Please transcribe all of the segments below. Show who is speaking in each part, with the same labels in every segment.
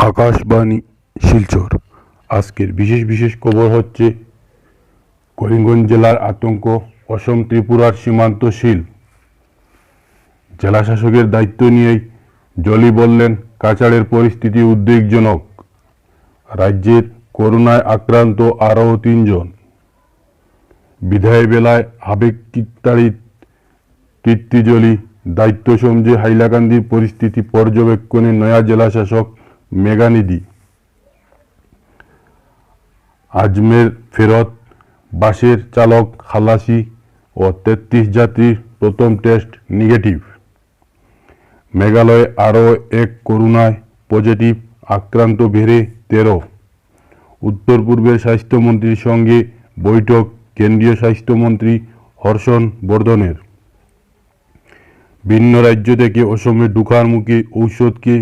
Speaker 1: আকাশবাণী শিলচর। আজকের বিশেষ খবর হচ্ছে করিমগঞ্জ জেলার আতঙ্ক, অসম ত্রিপুরার সীমান্ত সিল। জেলা শাসকের দায়িত্ব নিয়েই জলি বললেন কাছাড়ের পরিস্থিতি উদ্বেগজনক। রাজ্যের করোনায় আক্রান্ত আরও 3 জন। বিদায় বেলায় আবেগতাড়িত কীর্তিজলি, দায়িত্ব সমঝে হাইলাকান্দির পরিস্থিতি পর্যবেক্ষণে নয়া জেলা শাসক মেঘানিধি। আজমের ফেরত, বাসের চালক খালাসি ও 33 যাত্রীর প্রথম টেস্ট নেগেটিভ। মেঘালয়ে আরও এক করোনায় পজিটিভ আক্রান্ত বেড়ে 13। উত্তর পূর্বের স্বাস্থ্যমন্ত্রীর সঙ্গে বৈঠক কেন্দ্রীয় স্বাস্থ্যমন্ত্রী হর্ষণ বর্ধনের। ভিন্ন রাজ্য থেকে অসমে ঢোকার মুখে ঔষধকে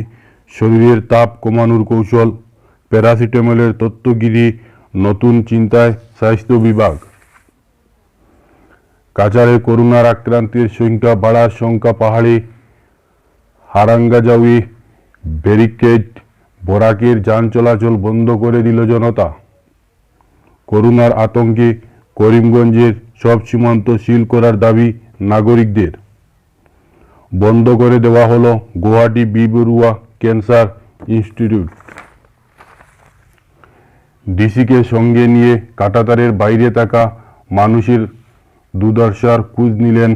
Speaker 1: শরীরের তাপ কমানোর কৌশল, প্যারাসিটামলের তথ্য ঘিরে নতুন চিন্তায় স্বাস্থ্য বিভাগ। কাছাড়ে করোনার আক্রান্তের সংখ্যা বাড়ার শঙ্কা পাহাড়ে। হারাঙ্গাজাউয়ে ব্যারিকেড, বরাকের যান চলাচল বন্ধ করে দিল জনতা। করোনার আতঙ্কে করিমগঞ্জের সব সীমান্ত সিল করার দাবি নাগরিকদের। বন্ধ করে দেওয়া হলো Guwahati B Borooah Cancer Institute. ডিসিকে সঙ্গে নিয়ে কাঁটাতারের বাইরে থাকা মানুষের দুর্দশার খোঁজ নিলেন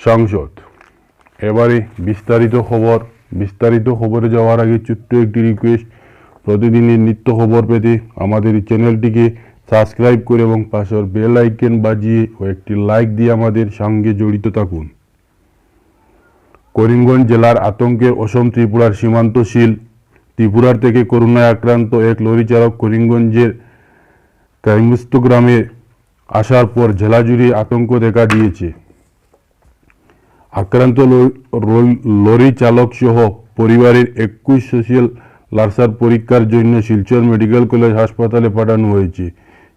Speaker 1: সাংসদ। এবারে বিস্তারিত খবরে যাওয়ার আগে ছোট্ট একটি রিকোয়েস্ট, প্রতিদিনের নিত্য খবর পেতে আমাদের এই চ্যানেলটিকে সাবস্ক্রাইব করে এবং পাশের বেল আইকন বাজিয়ে ও একটি লাইক দিয়ে আমাদের সঙ্গে জড়িত থাকুন। করিমগঞ্জ জেলার আতঙ্কের অসম ত্রিপুরার সীমান্ত সিল। ত্রিপুরার থেকে করোনায় আক্রান্ত এক লরি চালক করিমগঞ্জের কাইমুস্ত গ্রামে আসার পর জেলা জুড়ে আতঙ্ক দেখা দিয়েছে। আক্রান্ত লরি চালক সহ পরিবারের 21 সোশ্যাল লার্সার পরীক্ষার জন্য শিলচর মেডিকেল কলেজ হাসপাতালে পাঠানো হয়েছে।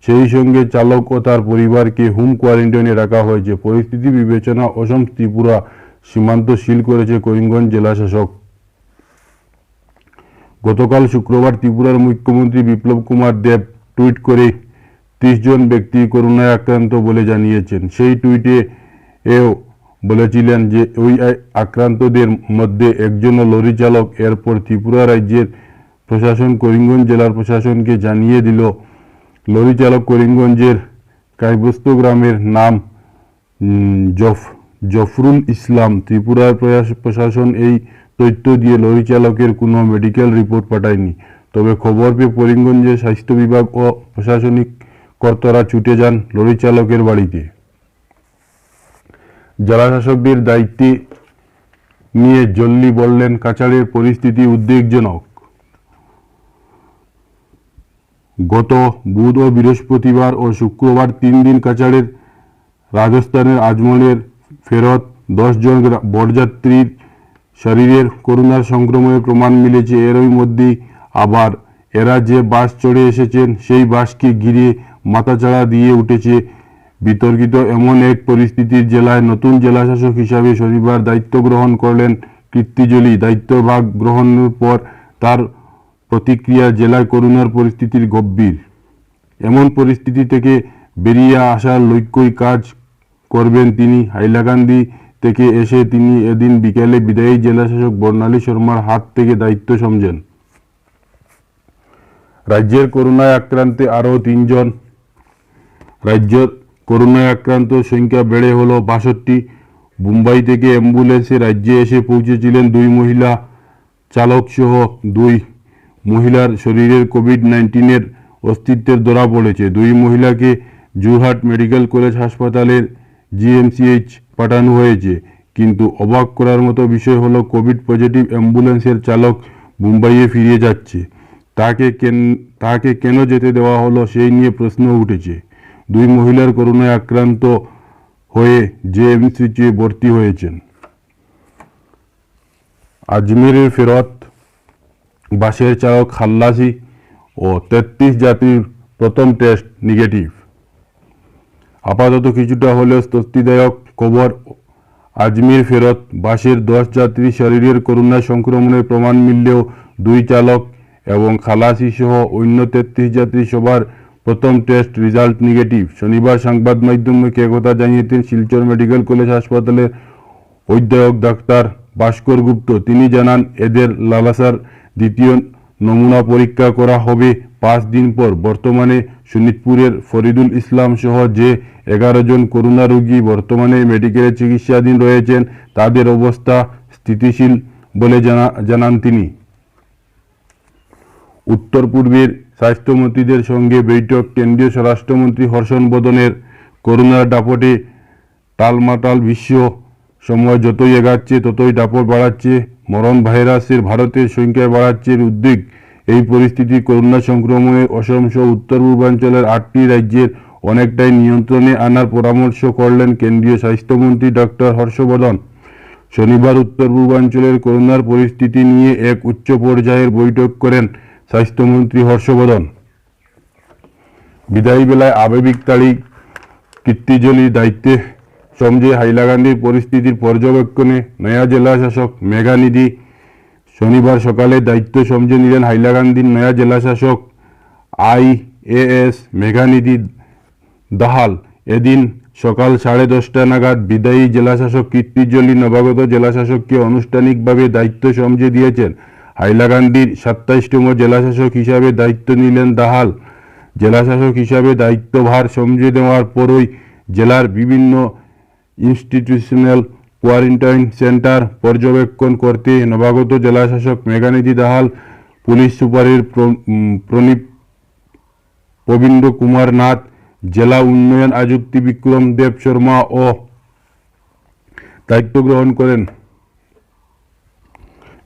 Speaker 1: সেই সঙ্গে চালক ও তার পরিবারকে হোম কোয়ারেন্টাইনে রাখা হয়েছে। পরিস্থিতি বিবেচনা অসম ত্রিপুরা সীমান্ত সিল করেছে করিমগঞ্জ জেলা শাসক। গতকাল শুক্রবার ত্রিপুরার মুখ্যমন্ত্রী বিপ্লব কুমার দেব টুইট করে 30 জন ব্যক্তি করোনায় আক্রান্ত বলে জানিয়েছেন। সেই টুইটে এও বলেছিলেন যে ওই আক্রান্তদের মধ্যে একজন লরি চালক। এরপর ত্রিপুরা রাজ্যের প্রশাসন করিমগঞ্জ জেলার প্রশাসনকে জানিয়ে দিল লরি চালক করিমগঞ্জের কাইবস্ত গ্রামের নাম জফরুল ইসলাম। ত্রিপুরার প্রশাসন এই তথ্য দিয়ে লরি চালকের কোনো মেডিকেল রিপোর্ট পাঠায়নি। তবে খবর পেয়ে করিমগঞ্জের স্বাস্থ্য বিভাগ ও প্রশাসনিক কর্তারা ছুটে যান লরি চালকের বাড়িতে। জেলা শাসকদের দায়িত্বে নিয়ে জল্লি বললেন কাছাড়ের পরিস্থিতি উদ্বেগজনক। গত বুধ ও বৃহস্পতিবার ও শুক্রবার 3 দিন কাছাড়ের রাজস্থানের আজমলের ফেরত 10 জন বরযাত্রীর শরীরের করোনার সংক্রমণের প্রমাণ মিলেছে। এরই মধ্যেই আবার এরা যে বাস চড়ে এসেছেন সেই বাসকে ঘিরে মাথাচাড়া দিয়ে উঠেছে বিতর্কিত এমন এক পরিস্থিতির জেলায় নতুন জেলাশাসক হিসাবে শনিবার দায়িত্ব গ্রহণ করলেন কীর্তিজলি। দায়িত্বভাগ গ্রহণের পর তার প্রতিক্রিয়া, জেলায় করোনার পরিস্থিতির গম্ভীর। এমন পরিস্থিতি থেকে বেরিয়ে আসার লক্ষ্যই কাজ করবেন তিনি। হাইলাকান্দি থেকে এসে তিনি এদিন বিকেলে বিদায়ী জেলাশাসক বর্ণালী শর্মার হাত থেকে দায়িত্ব সমঝেন। রাজ্যের করোনায় আক্রান্তে আরও 3 জন। রাজ্যের করোনায় আক্রান্ত সংখ্যা বেড়ে হলো 62। মুম্বাই থেকে অ্যাম্বুলেন্সে রাজ্যে এসে পৌঁছেছিলেন 2 মহিলা চালক সহ 2 মহিলার শরীরের কোভিড-19 অস্তিত্বের ধরা পড়েছে। 2 মহিলাকে যোরহাট মেডিকেল কলেজ হাসপাতালের জিএমসিএইচ পাঠানো হয়েছে। কিন্তু অবাক করার মতো বিষয় হলো কোভিড পজিটিভ অ্যাম্বুলেন্সের চালক মুম্বাইয়ে ফিরে যাচ্ছে। তাকে কেন যেতে দেওয়া হলো সেই নিয়ে প্রশ্ন উঠেছে। 2 মহিলার করোনায় আক্রান্ত হয়ে জেএমসিএইচে ভর্তি হয়েছেন। আজমেরের ফেরত, বাসের চালক খালাসি ও 33 যাত্রীর প্রথম টেস্ট নেগেটিভ। আপাতত কিছুটা হলেও স্বস্তিদায়ক খবর। আজমির ফেরত বাসের 10 যাত্রী শরীরের করোনা সংক্রমণের প্রমাণ মিললেও 2 চালক এবং খালাসি সহ অন্য 33 যাত্রী সবার প্রথম টেস্ট রেজাল্ট নেগেটিভ। শনিবার সংবাদ মাধ্যমকে একথা জানিয়েছেন শিলচর মেডিকেল কলেজ হাসপাতালের অধ্যাপক ডাক্তার ভাস্কর গুপ্ত। তিনি জানান, এদের লালাসার দ্বিতীয় নমুনা পরীক্ষা করা হবে 5 দিন পর। বর্তমানে শোনিতপুরের ফরিদুল ইসলাম সহ যে 11 জন করোনা রোগী বর্তমানে মেডিকেলে চিকিৎসাধীন রয়েছেন তাদের অবস্থা স্থিতিশীল বলে জানান তিনি। উত্তর পূর্বের স্বাস্থ্যমন্ত্রীদের সঙ্গে বৈঠক। কেন্দ্রীয় স্বরাষ্ট্রমন্ত্রী হর্ষবর্ধনের করোনার দাপটে টালমাটাল বিশ্ব। সময় যতই এগাচ্ছে ততই দাপট বাড়াচ্ছে মরণ। ভাইরাসের ভারতের সংখ্যায় বাড়াচ্ছে উদ্বেগ। এই পরিস্থিতি করোনা সংক্রমণের অসংখ্য উত্তর পূর্বাঞ্চলের 8টি রাজ্যের অনেকটাই নিয়ন্ত্রণে আনার পরামর্শ করলেন কেন্দ্রীয় স্বাস্থ্যমন্ত্রী ডক্টর হর্ষবর্ধন। শনিবার উত্তর পূর্বাঞ্চলের করোনার পরিস্থিতি নিয়ে এক উচ্চ পর্যায়ের বৈঠক করেন স্বাস্থ্যমন্ত্রী হর্ষবর্ধন। বিদায়ী বেলায় আবেগিক তাড়ি কীর্তিজলির দায়িত্বে সমঝে হাইলাকান্দির পরিস্থিতির পর্যবেক্ষণে নয়া জেলা শাসক মেঘানিধি শনিবার সকালে দায়িত্ব সমঝে নিলেন হাইলাকান্দির নয়া জেলা শাসক IAS মেঘানিধি দাহাল। এদিন সকাল 10:30 নাগাদ বিদায়ী জেলাশাসক কীর্তিজলি নবাগত জেলাশাসককে আনুষ্ঠানিকভাবে দায়িত্ব সমঝে দিয়েছেন। হাইলাকান্দির 27তম জেলাশাসক হিসাবে দায়িত্ব নিলেন দাহাল। জেলাশাসক হিসাবে দায়িত্বভার সমঝে দেওয়ার পরই জেলার বিভিন্ন ইনস্টিটিউশনাল কোয়ারেন্টাইন সেন্টার পর্যবেক্ষণ করতে নবাগত জেলাশাসক মেঘানিধি দাহাল, পুলিশ সুপারের প্রবীন্দ্র কুমার নাথ, জেলা উন্নয়ন আযুক্ত বিক্রম দেব শর্মা ও দায়িত্ব গ্রহণ করেন।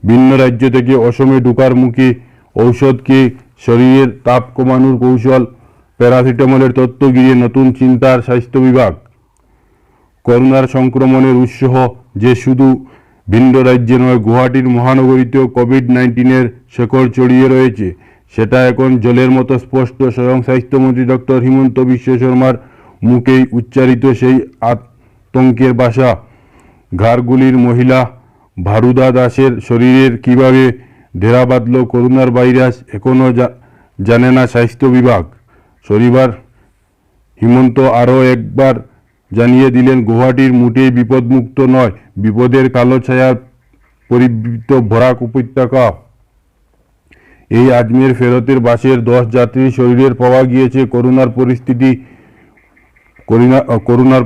Speaker 1: ভিন্ন রাজ্য থেকে অসমে ঢোকার মুখে ঔষধকে শরীরের তাপ কমানোর কৌশল, প্যারাসিটামলের তথ্য ঘিরে নতুন চিন্তার স্বাস্থ্য বিভাগ। করোনার সংক্রমণের উৎস যে শুধু ভিন্ন রাজ্যে নয়, গুয়াহাটির মহানগরীতেও কোভিড-19-এর শেকড় ছড়িয়ে রয়েছে, সেটা এখন জলের মতো স্পষ্ট। স্বয়ং স্বাস্থ্যমন্ত্রী ডক্টর হিমন্ত বিশ্ব শর্মার মুখেই উচ্চারিত সেই আতঙ্কের ভাষা। ঘাড়গুলির মহিলা ভারুদা দাসের শরীরের কিভাবে ডেরা বাঁধল করোনার ভাইরাস, এখনও জানে না স্বাস্থ্য বিভাগ। শনিবার হিমন্ত আরও একবার জানিয়ে দিলেন, গুয়াহাটির মোটেই বিপদমুক্ত নয়, বিপদের কালো ছায়ার পরিবৃত বরাক উপত্যকা। এই আজমের ফেরতের বাসের 10 যাত্রীর শরীরের পাওয়া গিয়েছে করোনার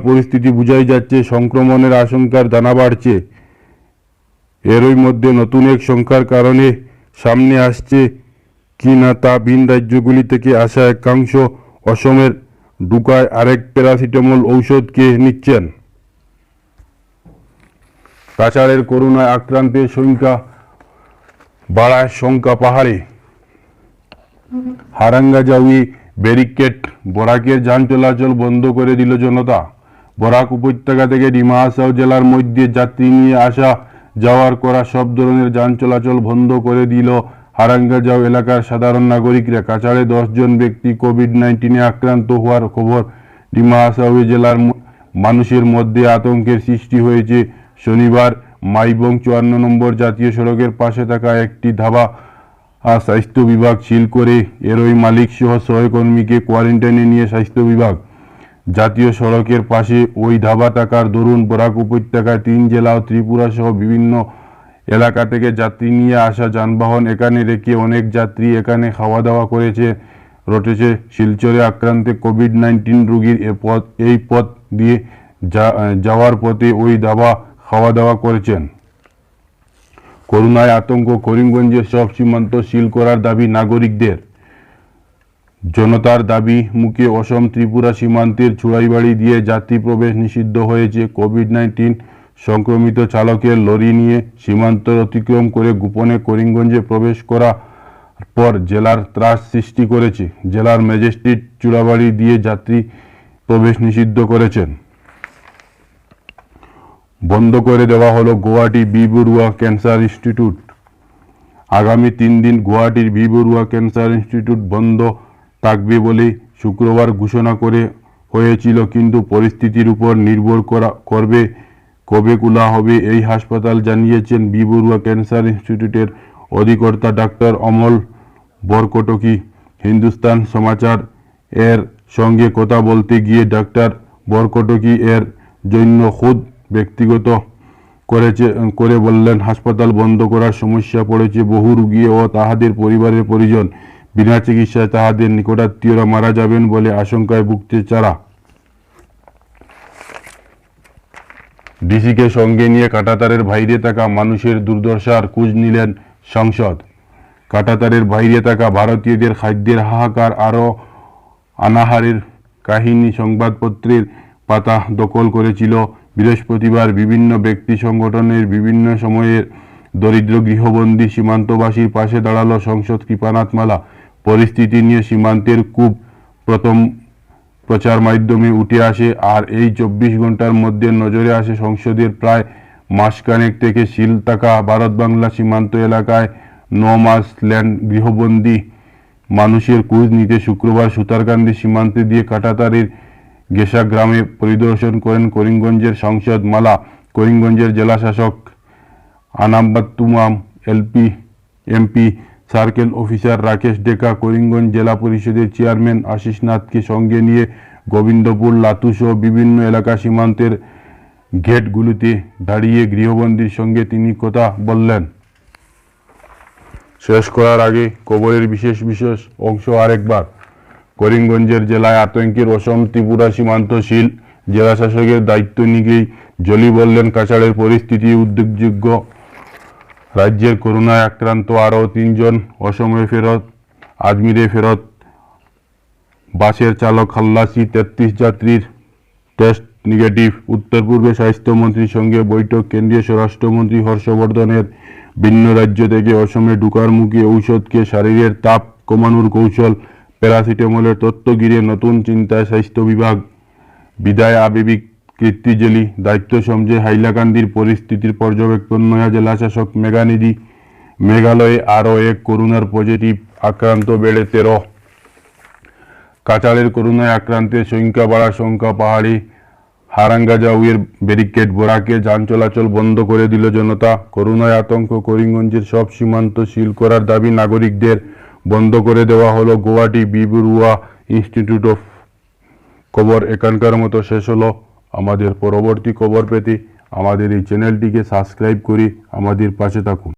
Speaker 1: পরিস্থিতি বোঝাই যাচ্ছে সংক্রমণের আশঙ্কার দানা বাড়ছে। এরই মধ্যে নতুন এক সংখ্যার কারণে সামনে আসছে কি না তা ভিন রাজ্যগুলি থেকে আসা একাংশ অসমের ঢুকায় আরেক প্যারাসিটামল ঔষধকে নিচ্ছেন। কাছাড়ের করোনায় আক্রান্তের সংখ্যা বাড়ায় শঙ্কা পাহাড়ে। হারাঙ্গাজাউই ব্যারিকেড বরাকের যান চলাচল বন্ধ করে দিল জনতা। বরাক উপত্যকা থেকে ডিমা হাসাও জেলার মধ্যে যাত্রী নিয়ে আসা যাওয়ার করা সব ধরনের যান চলাচল বন্ধ করে দিল হারাঙ্গাজাও এলাকার সাধারণ নাগরিকরা। কাছাড়ে 10 জন ব্যক্তি কোভিড-19-এ আক্রান্ত হওয়ার খবর। ডিমা হাসাও জেলার মানুষের মধ্যে আতঙ্কের সৃষ্টি হয়েছে। শনিবার মাইবং 54 নম্বর জাতীয় সড়কের পাশে থাকা একটি ধাবা স্বাস্থ্য বিভাগ সিল করে এরই মালিক সহ 6 কর্মীকে কোয়ারেন্টাইনে নিয়ে স্বাস্থ্য বিভাগ। জাতীয় সড়কের পাশে ওই ধাবা থাকার দরুন বরাক উপত্যকায় 3 জেলা ও ত্রিপুরা সহ বিভিন্ন এলাকা থেকে যাত্রী নিয়ে আসা যানবাহন এখানে রেখে অনেক যাত্রী এখানে খাওয়া দাওয়া রটেছে। শিলচরে আক্রান্তে কোভিড-19 রোগীর এই পথ দিয়ে যাওয়ার পথে ওই ধাবা খাওয়া দাওয়া করেছেন। করোনায় আতঙ্ক, করিমগঞ্জের সব সীমান্ত সিল করার দাবি নাগরিকদের। জনতার দাবি মুখে অসম ত্রিপুরা সীমান্তের চুড়াইবাড়ি দিয়ে যাত্রী প্রবেশ নিষিদ্ধ হয়েছে। কোভিড-19 সংক্রমিত চালকের লরি নিয়ে সীমান্ত অতিক্রম করে গোপনে করিমগঞ্জে প্রবেশ করার পর জেলার ত্রাস সৃষ্টি করেছে। জেলার ম্যাজিস্ট্রেট চুড়াইবাড়ি দিয়ে যাত্রী প্রবেশ নিষিদ্ধ করেছেন। বন্ধ করে দেওয়া হলো Guwahati B Borooah Cancer Institute. আগামী 3 দিন গুয়াহাটির বি বড়ুয়া ক্যান্সার ইনস্টিটিউট বন্ধ থাকবে বলে শুক্রবার ঘোষণা হয়েছিল, কিন্তু পরিস্থিতির উপর নির্ভর করবে কবে খোলা হবে এই হাসপাতাল, জানিয়েছেন বি বড়ুয়া ক্যান্সার ইনস্টিটিউটের অধিকর্তা ডাক্তার অমল বরকটকি। হিন্দুস্তান সমাচার এর সঙ্গে কথা বলতে গিয়ে ডাক্তার বরকটকি এর জন্য খুদ ব্যক্তিগত করে বললেন, হাসপাতাল বন্ধ করার সমস্যা পড়েছে বহু রোগী ও তাহাদের পরিবারের পরিজন। বিনা চিকিৎসায় তাহাদের নিকটাত্মীয়রা মারা যাবেন বলে আশঙ্কায় ভুগছে তারা। ডিসিকে সঙ্গে নিয়ে কাঁটাতারের বাইরে থাকা মানুষের দুর্দশার খোঁজ নিলেন সাংসদ। কাঁটাতারের বাইরে থাকা ভারতীয়দের খাদ্যের হাহাকার আরও অনাহারের কাহিনী সংবাদপত্রের পাতা দখল করেছিল। বৃহস্পতিবার বিভিন্ন ব্যক্তি সংগঠনের বিভিন্ন সময়ের দরিদ্র গৃহবন্দী সীমান্তবাসীর পাশে দাঁড়ালো সাংসদ কৃপানাথ মালা। পরিস্থিতি নিয়ে সীমান্তের কূপ প্রথম প্রচার মাধ্যমে উঠে আসে, আর এই 24 ঘন্টার মধ্যে নজরে আসে সংসদের প্রায় মাসখানেক থেকে সিল থাকা ভারত বাংলা সীমান্ত এলাকায় 9 মাস ল্যান্ড গৃহবন্দী মানুষের খোঁজ নিতে শুক্রবার সুতারকান্দি সীমান্তে দিয়ে কাঁটাতারের গেসা গ্রামে পরিদর্শন করেন করিমগঞ্জের সাংসদ মালা। করিমগঞ্জের জেলাশাসক আনামবাত্তুমাম এমপি সার্কেল অফিসার রাকেশ ডেকা, করিমগঞ্জ জেলা পরিষদের চেয়ারম্যান আশিস নাথকে সঙ্গে নিয়ে গোবিন্দপুর, লাতু সহ বিভিন্ন এলাকা সীমান্তের গেটগুলিতে দাঁড়িয়ে গৃহবন্দীর সঙ্গে তিনি কথা বললেন। শেষ করার আগে খবরের বিশেষ অংশ আরেকবার। করিমগঞ্জের জেলায় আতঙ্কের অসম ত্রিপুরা সীমান্ত সিল। জেলা শাসকের দায়িত্ব নিয়েই জলি বললেন, কাছাড়ের পরিস্থিতি উদ্বেগযোগ্য। রাজ্যের করোনায় আক্রান্ত আরও 3 জন অসমে ফেরত। আজমিরে ফেরত বাসের চালক খাল্লাসি, 33 যাত্রীর টেস্ট নেগেটিভ। উত্তর পূর্বে স্বাস্থ্যমন্ত্রীর সঙ্গে বৈঠক। কেন্দ্রীয় স্বরাষ্ট্রমন্ত্রী হর্ষবর্ধনের ভিন্ন রাজ্য থেকে অসমে ঢুকার মুখে ঔষধকে শরীরের তাপ কমানোর কৌশল। প্যারাসিটামলের তথ্য ঘিরে নতুন চিন্তায় স্বাস্থ্য বিভাগ। বিদায় আবেগিক কীর্তি জেলি। দায়িত্ব সমঝে হাইলাকান্দির পরিস্থিতির পর্যবেক্ষণ নয়া জেলাশাসক মেঘানিধি। মেঘালয়ে আরও এক করোনার পজিটিভ আক্রান্ত বেড়ে 13। কাছাড়ের করোনায় আক্রান্তের সংখ্যা বাড়ার সংখ্যা। পাহাড়ি হারাঙ্গাজাউয়ের ব্যারিকেড বরাকে যান চলাচল বন্ধ করে দিল জনতা। করোনায় আতঙ্ক। করিমগঞ্জের সব সীমান্ত সিল করার দাবি নাগরিকদের। বন্ধ করে দেওয়া হলো গুয়াহাটি বিবরুয়া ইনস্টিটিউট অফ। খবর এখানকার মতো শেষ হলো। আমাদের পরবর্তী খবর পেতে আমাদের এই চ্যানেলটিকে সাবস্ক্রাইব করে আমাদের পাশে থাকুন।